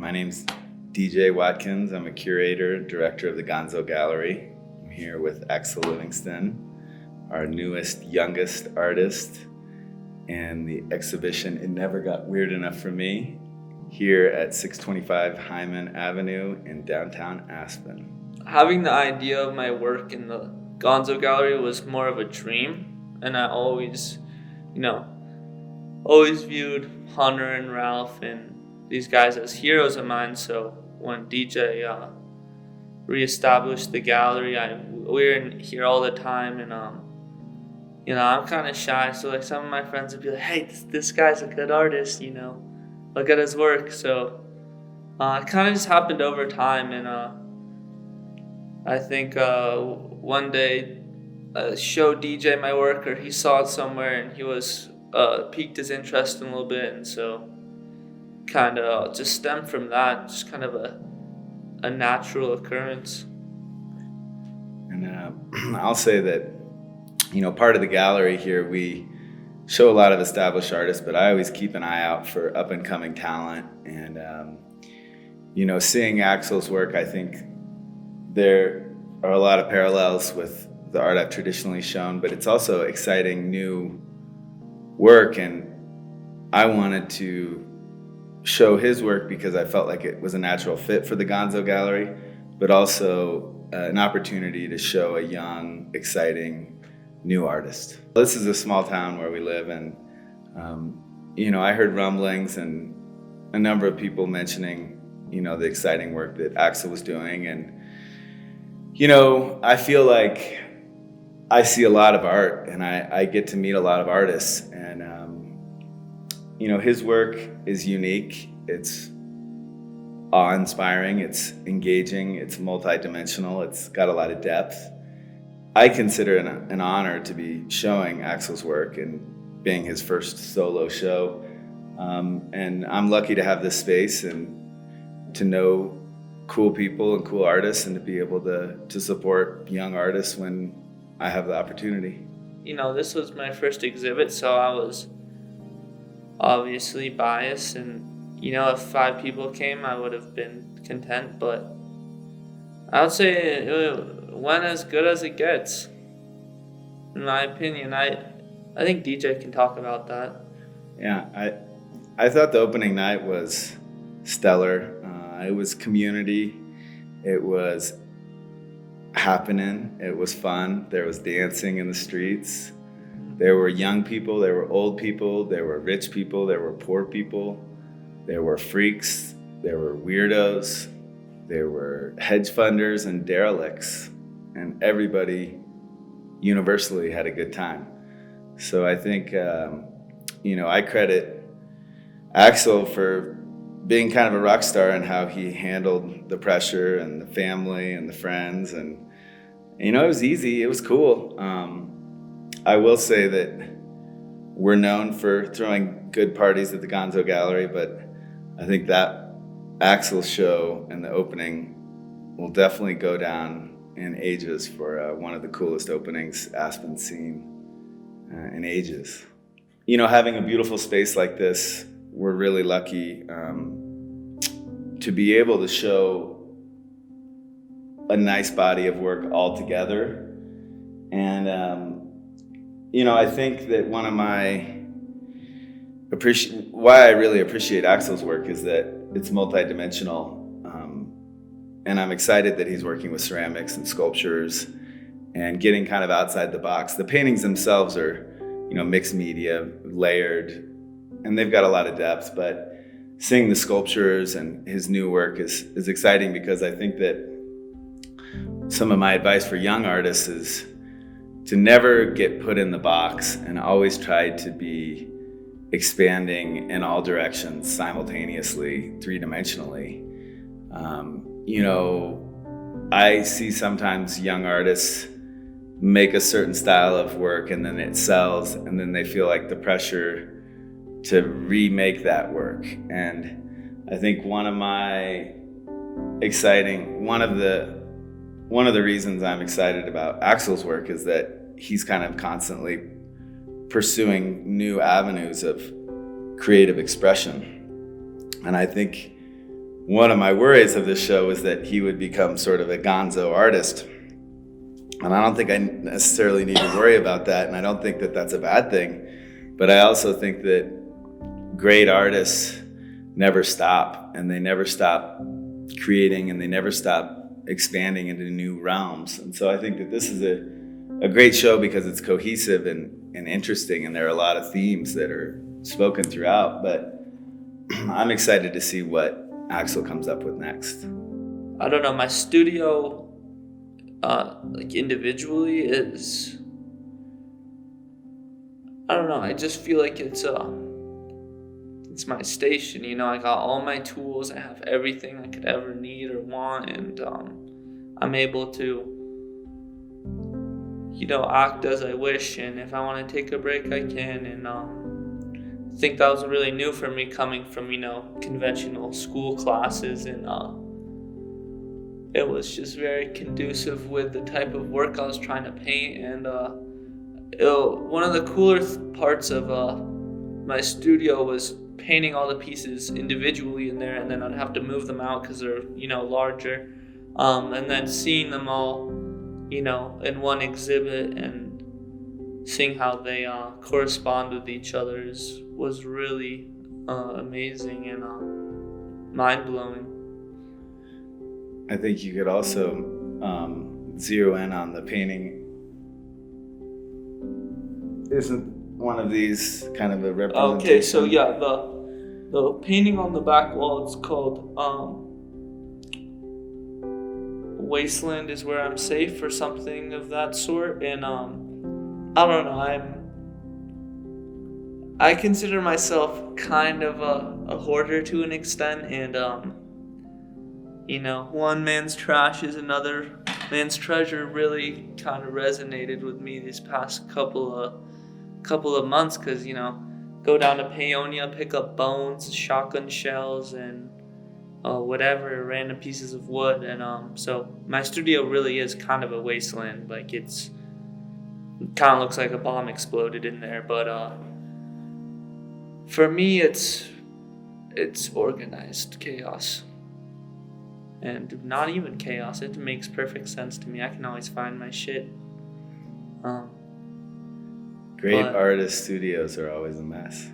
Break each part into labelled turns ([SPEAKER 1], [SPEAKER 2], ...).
[SPEAKER 1] My name's DJ Watkins. I'm a curator, director of the Gonzo Gallery. I'm here with Axel Livingston, our newest, youngest artist, and the exhibition It Never Got Weird Enough for Me, here at 625 Hyman Avenue in downtown Aspen.
[SPEAKER 2] Having the idea of my work in the Gonzo Gallery was more of a dream, and I always viewed Hunter and Ralph and these guys as heroes of mine. So when DJ reestablished the gallery, we were in here all the time, and I'm kind of shy. So like some of my friends would be like, "Hey, this guy's a good artist, look at his work." So it kind of just happened over time, and I think one day showed DJ my work, or he saw it somewhere, and he was piqued his interest in a little bit, and so kind of just stemmed from that, just kind of a natural occurrence.
[SPEAKER 1] And I'll say that, part of the gallery here, we show a lot of established artists, but I always keep an eye out for up and coming talent. And, seeing Axel's work, I think there are a lot of parallels with the art I've traditionally shown, but it's also exciting new work. And I wanted to show his work because I felt like it was a natural fit for the Gonzo Gallery, but also an opportunity to show a young, exciting new artist. This is a small town where we live, and I heard rumblings and a number of people mentioning the exciting work that Axel was doing, and I feel like I see a lot of art, and I get to meet a lot of artists, and his work is unique. It's awe-inspiring, it's engaging, it's multi-dimensional, it's got a lot of depth. I consider it an honor to be showing Axel's work and being his first solo show. And I'm lucky to have this space and to know cool people and cool artists, and to be able to support young artists when I have the opportunity.
[SPEAKER 2] This was my first exhibit, so I was obviously biased, and if 5 people came, I would have been content, but I would say it went as good as it gets, in my opinion. I think DJ can talk about that.
[SPEAKER 1] Yeah, I thought the opening night was stellar. It was community, it was happening, it was fun, there was dancing in the streets. There were young people, there were old people, there were rich people, there were poor people, there were freaks, there were weirdos, there were hedge funders and derelicts, and everybody universally had a good time. So I think, I credit Axel for being kind of a rock star and how he handled the pressure and the family and the friends, and it was easy, it was cool. I will say that we're known for throwing good parties at the Gonzo Gallery, but I think that Axel's show and the opening will definitely go down in ages for one of the coolest openings Aspen's seen in ages. Having a beautiful space like this, we're really lucky to be able to show a nice body of work all together. And I think that one of why I really appreciate Axel's work is that it's multidimensional, and I'm excited that he's working with ceramics and sculptures and getting kind of outside the box. The paintings themselves are, mixed media, layered, and they've got a lot of depth, but seeing the sculptures and his new work is exciting, because I think that some of my advice for young artists is to never get put in the box and always try to be expanding in all directions simultaneously, 3-dimensionally. I see sometimes young artists make a certain style of work and then it sells, and then they feel like the pressure to remake that work. And I think one of the reasons I'm excited about Axel's work is that he's kind of constantly pursuing new avenues of creative expression. And I think one of my worries of this show was that he would become sort of a gonzo artist. And I don't think I necessarily need to worry about that, and I don't think that that's a bad thing. But I also think that great artists never stop, and they never stop creating, and they never stop expanding into new realms. And so I think that this is a great show because it's cohesive and interesting, and there are a lot of themes that are spoken throughout. But I'm excited to see what Axel comes up with next.
[SPEAKER 2] I don't know, my studio, like individually, is, I don't know, I just feel like it's my station, you know. I got all my tools, I have everything I could ever need or want, and I'm able to, you know, act as I wish, and if I want to take a break, I can. And I think that was really new for me, coming from, you know, conventional school classes, and it was just very conducive with the type of work I was trying to paint. And one of the cooler parts of my studio was painting all the pieces individually in there, and then I'd have to move them out because they're, you know, larger, and then seeing them all, you know, in one exhibit and seeing how they correspond with each other was really amazing and mind-blowing.
[SPEAKER 1] I think you could also zero in on the painting. Isn't one of these kind of a representation?
[SPEAKER 2] Okay, so yeah, the painting on the back wall, it's called Wasteland is Where I'm Safe, or something of that sort. And I don't know, I consider myself kind of a hoarder to an extent, and you know, one man's trash is another man's treasure really kind of resonated with me these past couple of months, because, you know, go down to Paonia, pick up bones, shotgun shells, and whatever, random pieces of wood. And so my studio really is kind of a wasteland. Like, it kind of looks like a bomb exploded in there, but for me it's organized chaos. And not even chaos, it makes perfect sense to me. I can always find my shit.
[SPEAKER 1] Great artist studios are always a mess.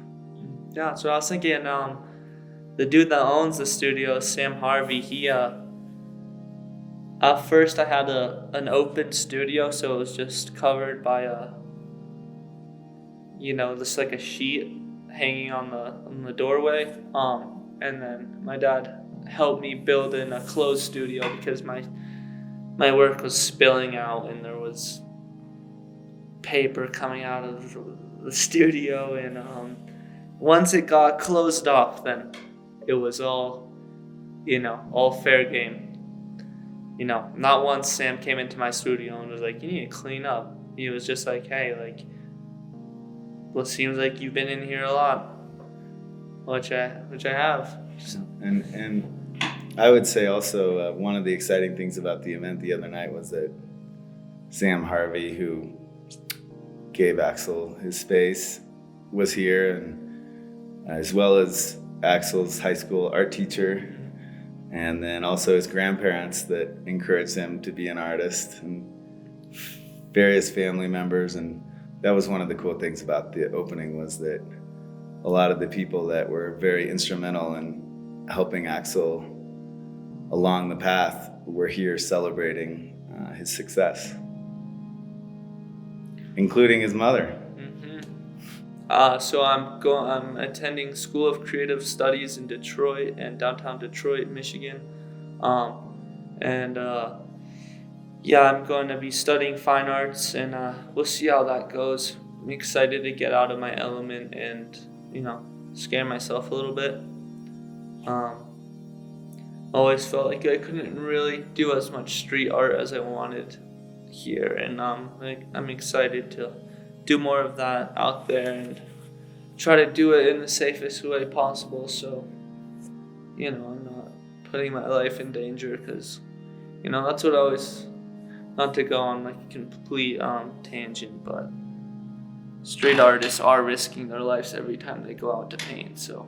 [SPEAKER 2] Yeah, so I was thinking, the dude that owns the studio, Sam Harvey, he at first I had an open studio, so it was just covered by just like a sheet hanging on the doorway. And then my dad helped me build in a closed studio because my work was spilling out and there was paper coming out of the studio. And once it got closed off, then it was all fair game. You know, not once Sam came into my studio and was like, "You need to clean up." He was just like, "Hey, like, well, it seems like you've been in here a lot," which I have.
[SPEAKER 1] And I would say also one of the exciting things about the event the other night was that Sam Harvey, who gave Axel his space, was here, and as well as Axel's high school art teacher, and then also his grandparents that encouraged him to be an artist, and various family members. And that was one of the cool things about the opening, was that a lot of the people that were very instrumental in helping Axel along the path were here celebrating his success, including his mother.
[SPEAKER 2] So I'm attending School of Creative Studies in Detroit and downtown Detroit, Michigan. I'm going to be studying fine arts, and we'll see how that goes. I'm excited to get out of my element and, scare myself a little bit. Always felt like I couldn't really do as much street art as I wanted here, and I'm excited to do more of that out there and try to do it in the safest way possible, so I'm not putting my life in danger, because that's what I always, not to go on like a complete tangent, but street artists are risking their lives every time they go out to paint. So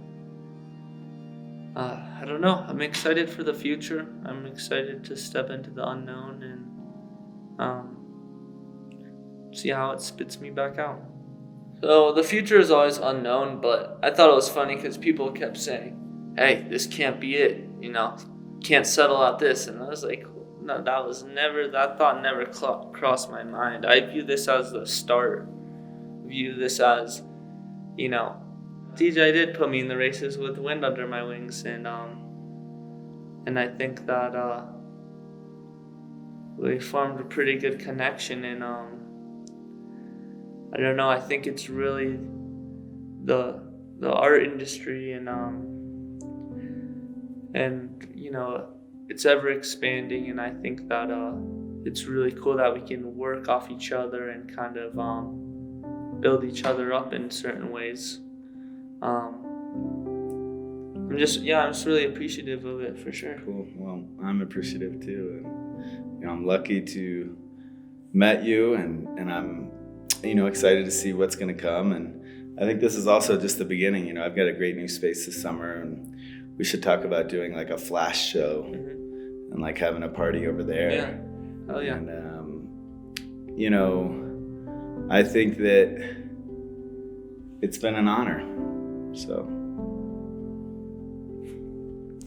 [SPEAKER 2] I don't know. I'm excited for the future. I'm excited to step into the unknown and see how it spits me back out. So the future is always unknown, but I thought it was funny because people kept saying, "Hey, this can't be it. Can't settle out this." And I was like, "No, that thought never crossed my mind. I view this as the start. View this as, DJ did put me in the races with wind under my wings, and I think that we formed a pretty good connection, and I don't know. I think it's really the art industry, and it's ever expanding, and I think that it's really cool that we can work off each other and kind of build each other up in certain ways. I'm just really appreciative of it, for sure.
[SPEAKER 1] Cool. Well, I'm appreciative too, and I'm lucky to met you, and I'm excited to see what's going to come. And I think this is also just the beginning. I've got a great new space this summer, and we should talk about doing like a flash show, and like having a party over there.
[SPEAKER 2] Yeah. Oh yeah.
[SPEAKER 1] And I think that it's been an honor. So.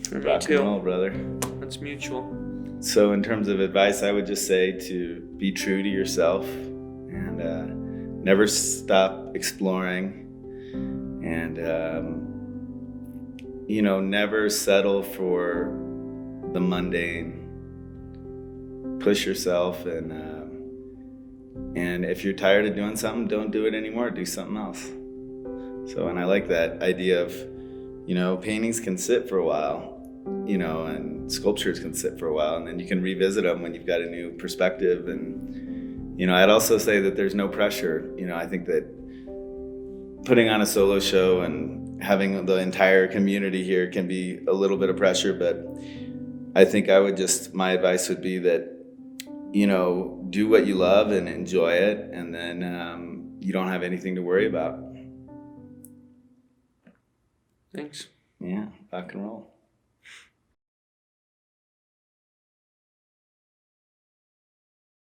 [SPEAKER 2] For me
[SPEAKER 1] rock
[SPEAKER 2] too.
[SPEAKER 1] and roll, brother.
[SPEAKER 2] That's mutual.
[SPEAKER 1] So in terms of advice, I would just say to be true to yourself, and never stop exploring, and never settle for the mundane. Push yourself, and if you're tired of doing something, don't do it anymore. Do something else. So, and I like that idea of, paintings can sit for a while, and sculptures can sit for a while, and then you can revisit them when you've got a new perspective. And, I'd also say that there's no pressure. I think that putting on a solo show and having the entire community here can be a little bit of pressure, but I think my advice would be that, do what you love and enjoy it, and then you don't have anything to worry about.
[SPEAKER 2] Thanks.
[SPEAKER 1] Yeah, rock and roll.